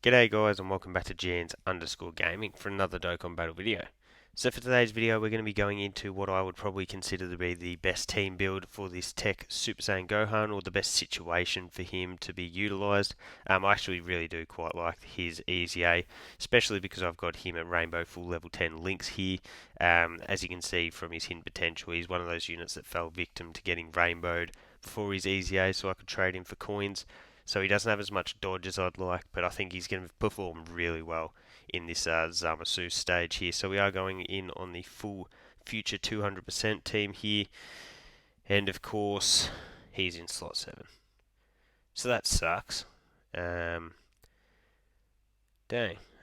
G'day guys and welcome back to Jans_gaming for another Dokkan battle video. So for today's video we're going to be going into what I would probably consider to be the best team build for this TEQ Super Saiyan Gohan, or the best situation for him to be utilised. I actually really do quite like his EZA, especially because I've got him at Rainbow full level 10 links here. As you can see from his hidden potential, he's one of those units that fell victim to getting rainbowed before his EZA, so I could trade him for coins. So he doesn't have as much dodge as I'd like, but I think he's going to perform really well in this Zamasu stage here. So we are going in on the full future 200% team here. And of course, he's in slot 7. So that sucks. Dang.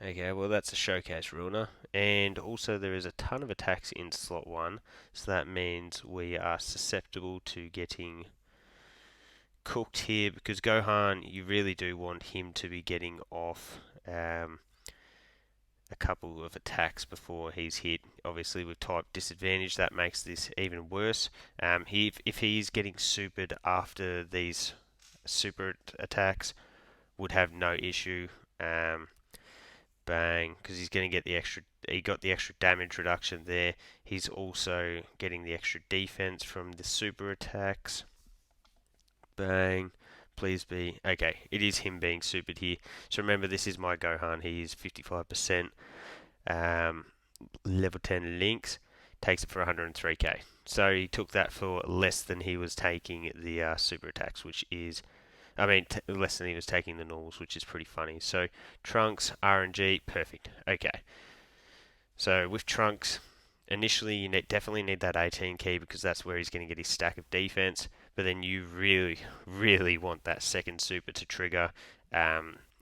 Okay, well that's a showcase ruler. And also there is a ton of attacks in slot 1. So that means we are susceptible to getting cooked here, because Gohan, you really do want him to be getting off a couple of attacks before he's hit. Obviously with type disadvantage that makes this even worse. If he's getting supered after these super attacks, would have no issue. Bang, because he's going to get the extra, he got the extra damage reduction there. He's also getting the extra defense from the super attacks. Bang. Please be. Okay, it is him being supered here. So remember, this is my Gohan. He is 55% level 10 links. Takes it for 103k. So he took that for less than he was taking the super attacks, which is, less than he was taking the normals, which is pretty funny. So Trunks, RNG, perfect. Okay. So with Trunks, initially you definitely need that 18 key, because that's where he's going to get his stack of defense. But then you really want that second super to trigger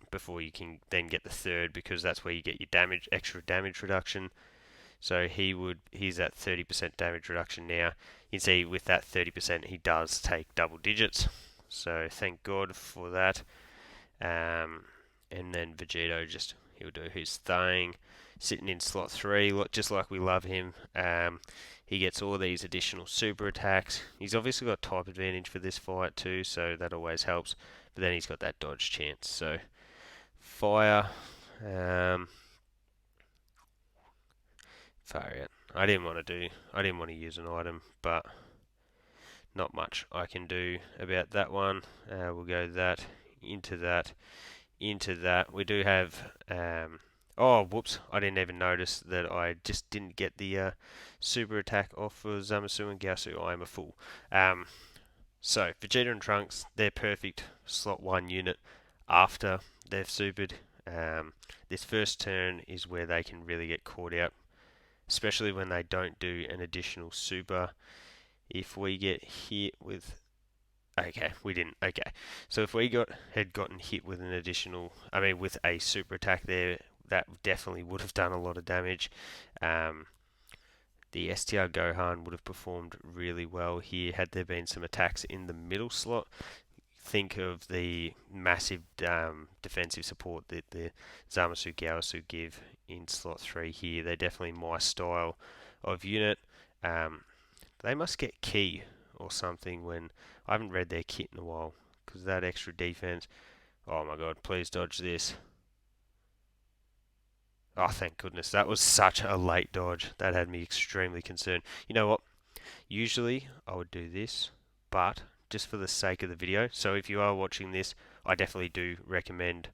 before you can then get the third, because that's where you get your extra damage reduction. So he's at 30% damage reduction now. You can see with that 30% he does take double digits. So thank God for that. And then Vegito, he'll do his thing, sitting in slot 3, just like we love him. He gets all these additional super attacks. He's obviously got type advantage for this fight too, so that always helps. But then he's got that dodge chance. So fire, fire out. I didn't want to use an item, but not much I can do about that one. We'll go that into that. Into that. We do have oh, whoops, I didn't even notice that I just didn't get the super attack off for Zamasu and Gaosu. I am a fool. So Vegeta and Trunks, they're perfect slot 1 unit after they've supered. This first turn is where they can really get caught out, especially when they don't do an additional super. If we get hit with, okay, we didn't. Okay, so if we had gotten hit with an additional, with a super attack there, that definitely would have done a lot of damage. The STR Gohan would have performed really well here had there been some attacks in the middle slot. Think of the massive defensive support that the Zamasu Gaosu give in slot 3 here. They're definitely my style of unit. They must get key or something when I haven't read their kit in a while, because that extra defense. Oh my god, please dodge this. Oh, thank goodness. That was such a late dodge. That had me extremely concerned. You know what? Usually I would do this, but just for the sake of the video, so if you are watching this, I definitely do recommend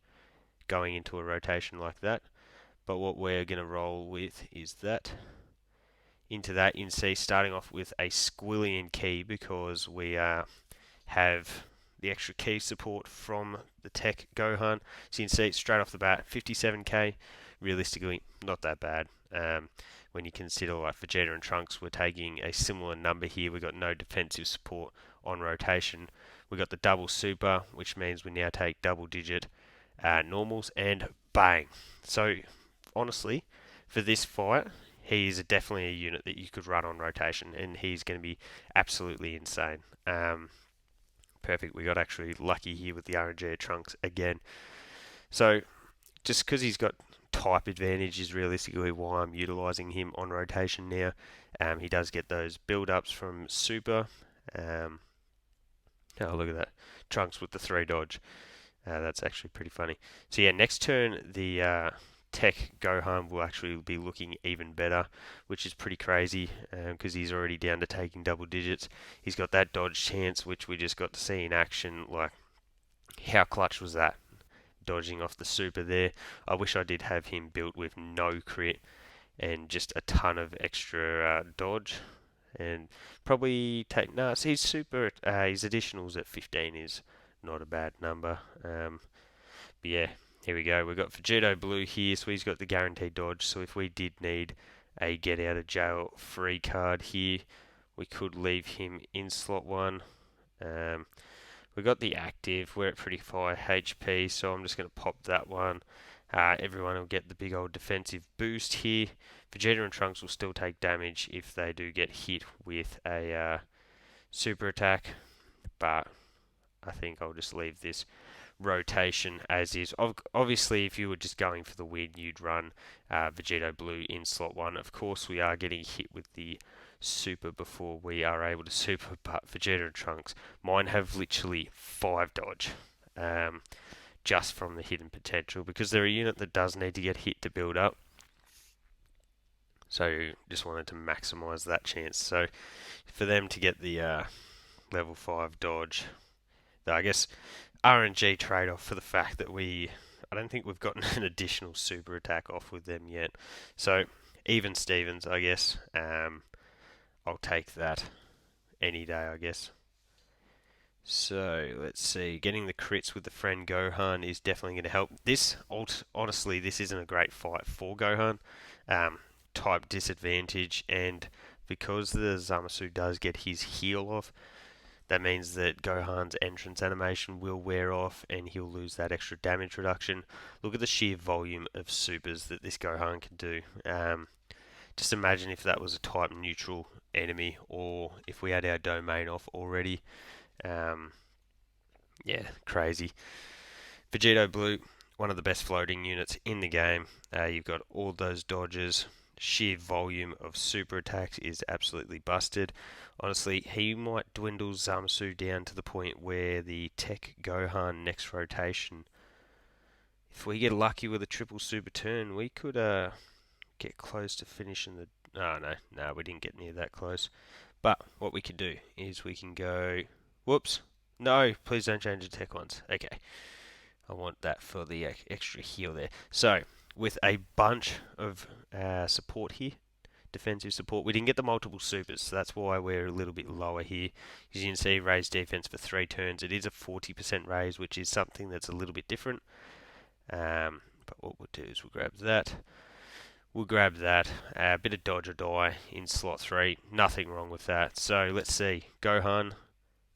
going into a rotation like that. But what we're going to roll with is that. Into that, you can see starting off with a squillion key, because we have the extra key support from the TEQ Gohan. So you can see straight off the bat, 57k. Realistically, not that bad. When you consider like Vegeta and Trunks were taking a similar number here, we got no defensive support on rotation. We got the double super, which means we now take double digit normals, and bang. So honestly, for this fight, he's definitely a unit that you could run on rotation, and he's going to be absolutely insane. Perfect. We got actually lucky here with the RNG Trunks again. So just because he's got type advantage is realistically why I'm utilising him on rotation now. He does get those build-ups from super. Oh, look at that. Trunks with the 3 dodge. That's actually pretty funny. So yeah, next turn the TEQ Gohan will actually be looking even better, which is pretty crazy because he's already down to taking double digits. He's got that dodge chance, which we just got to see in action. Like, how clutch was that? Dodging off the super there. I wish I did have him built with no crit and just a ton of extra dodge. And probably take no. So his super, his additionals at 15 is not a bad number. But yeah, here we go. We've got Vegito Blue here, so he's got the guaranteed dodge. So if we did need a get out of jail free card here, we could leave him in slot 1. We got the active. We're at pretty high HP, so I'm just going to pop that one. Everyone will get the big old defensive boost here. Vegeta and Trunks will still take damage if they do get hit with a super attack, but I think I'll just leave this rotation as is. Obviously, if you were just going for the win, you'd run Vegito Blue in slot 1. Of course, we are getting hit with the super before we are able to super, but Vegeta and Trunks, mine have literally 5 dodge. Just from the hidden potential, because they're a unit that does need to get hit to build up. So just wanted to maximize that chance. So for them to get the level 5 dodge, I guess RNG trade-off for the fact that I don't think we've gotten an additional super attack off with them yet. So even Stevens, I guess. I'll take that any day, I guess. So let's see. Getting the crits with the friend Gohan is definitely going to help. Honestly, this isn't a great fight for Gohan. Type disadvantage, and because the Zamasu does get his heal off, that means that Gohan's entrance animation will wear off and he'll lose that extra damage reduction. Look at the sheer volume of supers that this Gohan can do. Just imagine if that was a type neutral enemy, or if we had our domain off already. Yeah, crazy. Vegito Blue, one of the best floating units in the game. You've got all those dodges. Sheer volume of super attacks is absolutely busted. Honestly, he might dwindle Zamasu down to the point where the TEQ Gohan next rotation, if we get lucky with a triple super turn, we could get close to finishing the... Oh, no, we didn't get near that close. But what we can do is we can go... Whoops. No, please don't change the TEQ ones. Okay. I want that for the extra heal there. So, with a bunch of support here, defensive support, we didn't get the multiple supers, so that's why we're a little bit lower here. As you can see, raised defense for 3 turns. It is a 40% raise, which is something that's a little bit different. But what we'll do is we'll grab that. We'll grab that. A bit of dodge or die in slot 3. Nothing wrong with that. So, let's see. Gohan.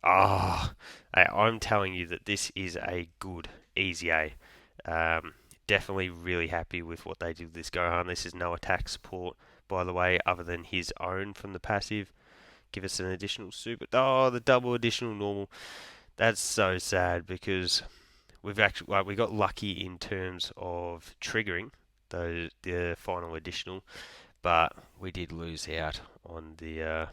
I'm telling you that this is a good EZA. Definitely really happy with what they did with this Gohan. This is no attack support, by the way, other than his own from the passive. Give us an additional super. Oh, the double additional normal. That's so sad because we've actually we got lucky in terms of triggering the final additional, but we did lose out on the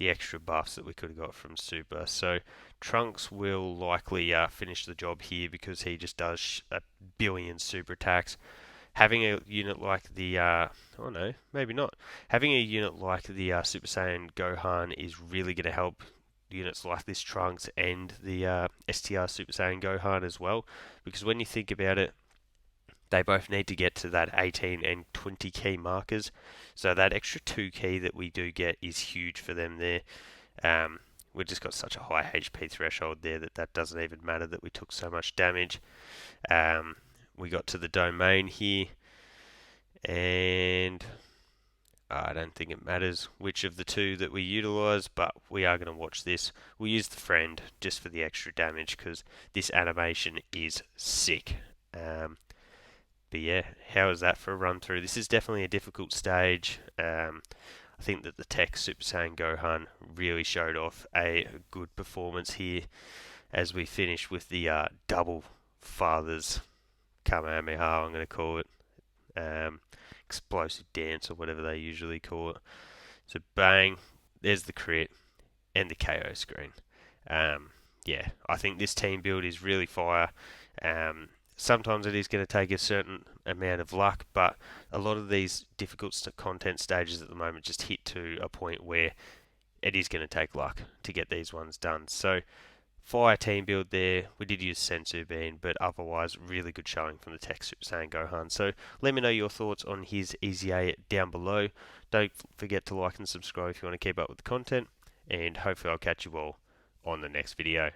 extra buffs that we could have got from Super. So Trunks will likely finish the job here because he just does a billion super attacks. Having a unit like the... oh no, maybe not. Having a unit like the Super Saiyan Gohan is really going to help units like this Trunks and the STR Super Saiyan Gohan as well. Because when you think about it, they both need to get to that 18 and 20 key markers. So that extra 2 key that we do get is huge for them there. We've just got such a high HP threshold there that doesn't even matter that we took so much damage. We got to the domain here, and I don't think it matters which of the two that we utilize, but we are going to watch this. We'll use the friend just for the extra damage because this animation is sick. But yeah, how is that for a run through? This is definitely a difficult stage. I think that the TEQ Super Saiyan Gohan really showed off a good performance here as we finish with the double Father's Kamehameha, I'm going to call it. Explosive dance or whatever they usually call it. So bang, there's the crit and the KO screen. Yeah, I think this team build is really fire. Sometimes it is going to take a certain amount of luck, but a lot of these difficult content stages at the moment just hit to a point where it is going to take luck to get these ones done. So fire team build there, we did use Sensu Bean, but otherwise really good showing from the TEQ Saiyan Gohan. So let me know your thoughts on his EZA down below. Don't forget to like and subscribe if you want to keep up with the content, and hopefully I'll catch you all on the next video.